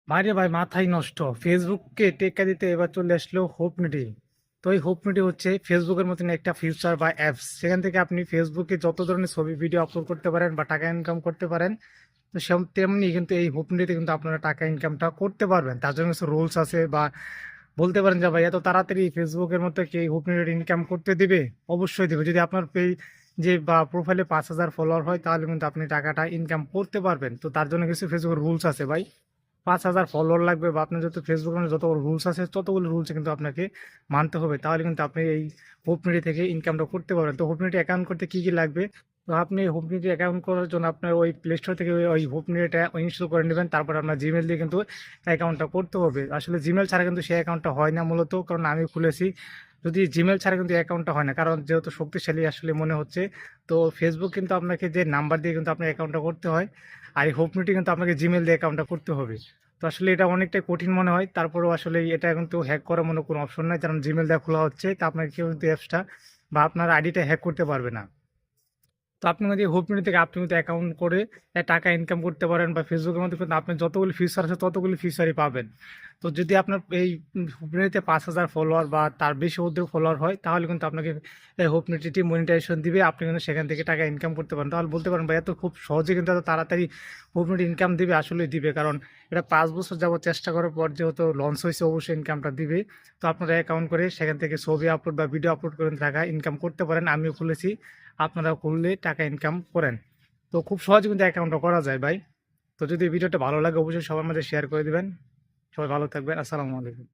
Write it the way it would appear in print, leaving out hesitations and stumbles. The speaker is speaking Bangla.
বাইরে ভাই মাথায় নষ্ট, ফেসবুককে টেক্কা দিতে এবার চলে আসলো হোপনিটি। তো এই হোপনিটি হচ্ছে ফেসবুকের মতন একটা ফিউচার বা অ্যাপস, সেখান থেকে আপনি ফেসবুকে যত ধরনের ছবি ভিডিও আপলোড করতে পারেন বা টাকা ইনকাম করতে পারেন। তো তেমনি কিন্তু এই হোপনিটিতে কিন্তু আপনারা টাকা ইনকামটা করতে পারবেন। তার জন্য কিছু রুলস আছে, বা বলতে পারেন যে ভাই এত তাড়াতাড়ি ফেসবুকের মতো কি এই হোপনিটি ইনকাম করতে দিবে? অবশ্যই দিবে। যদি আপনার যে বা প্রোফাইলে 5,000 ফলোয়ার হয়, তাহলে কিন্তু আপনি টাকাটা ইনকাম করতে পারবেন। তো তার জন্য কিছু ফেসবুকের রুলস আছে ভাই। 5,000 ফলোয়ার লাগবে, বা আপনার যত ফেসবুকের মধ্যে যতগুলো রুলস আছে ততগুলো রুলস কিন্তু আপনাকে মানতে হবে। তাহলে কিন্তু আপনি এই হোপনিটি থেকে ইনকামটা করতে পারবেন। তো হোপনিটি অ্যাকাউন্ট করতে কি কি লাগবে? তো আপনি হোপনিটি অ্যাকাউন্ট করার জন্য আপনার ওই প্লে স্টোর থেকে ওই হোপনিটিটা ইনস্টল করে নেবেন। তারপর আপনার জিমেল দিয়ে কিন্তু অ্যাকাউন্টটা করতে হবে। আসলে জিমেল ছাড়া কিন্তু সেই অ্যাকাউন্টটা হয় না মূলত, কারণ আমি খুলেছি। যদি জিমেল ছাড়া কিন্তু অ্যাকাউন্টটা হয় না, কারণ যেহেতু শক্তিশালী আসলে মনে হচ্ছে। তো ফেসবুক কিন্তু আপনাকে যে নাম্বার দিয়ে কিন্তু আপনার অ্যাকাউন্টটা করতে হয়, আর এই হোপনিটি কিন্তু আপনাকে জিমেল দিয়ে অ্যাকাউন্টটা করতে হবে। তো আসলে এটা অনেকটাই কঠিন মনে হয়, তারপরেও আসলে এটা কিন্তু হ্যাক করার মনে কোনো অপশন নাই, কারণ জিমেল দিয়ে খোলা হচ্ছে। তা আপনাকে কেউ কিন্তু অ্যাপসটা বা আপনার আইডিটা হ্যাক করতে পারবে না। তো আপনি যদি হোপমিনি থেকে আপনি কিন্তু অ্যাকাউন্ট করে টাকা ইনকাম করতে পারেন, বা ফেসবুকের মধ্যে কিন্তু আপনি যতগুলি ফিচার আছে ততগুলি ফিচারই পাবেন। তো যদি আপনার এই হোপমিনিতে 5,000 ফলোয়ার বা তার বেশি অধিক ফলোয়ার হয়, তাহলে কিন্তু আপনাকে এই হোপমিনিটি মনিটাইজেশন দিবে। আপনি কিন্তু সেখান থেকে টাকা ইনকাম করতে পারেন। তাহলে বলতে পারেন ভাই এত খুব সহজে কিন্তু এত তাড়াতাড়ি হোপমিনিটি ইনকাম দিবে? আসলেই দিবে, কারণ এটা 5 বছর যাবত চেষ্টা করার পর যেহেতু লঞ্চ হয়েছে, অবশ্যই ইনকামটা দিবে। তো আপনারা অ্যাকাউন্ট করে সেখান থেকে ছবি আপলোড বা ভিডিও আপলোড করে টাকা ইনকাম করতে পারেন। আমিও খুলেছি, আপনারা করলে টাকা ইনকাম করেন। তো খুব সহজে কিন্তু অ্যাকাউন্টটা করা যায় ভাই। তো যদি ভিডিওটা ভালো লাগে অবশ্যই সবার মাঝে শেয়ার করে দিবেন। সবাই ভালো থাকবেন। আসসালামু আলাইকুম।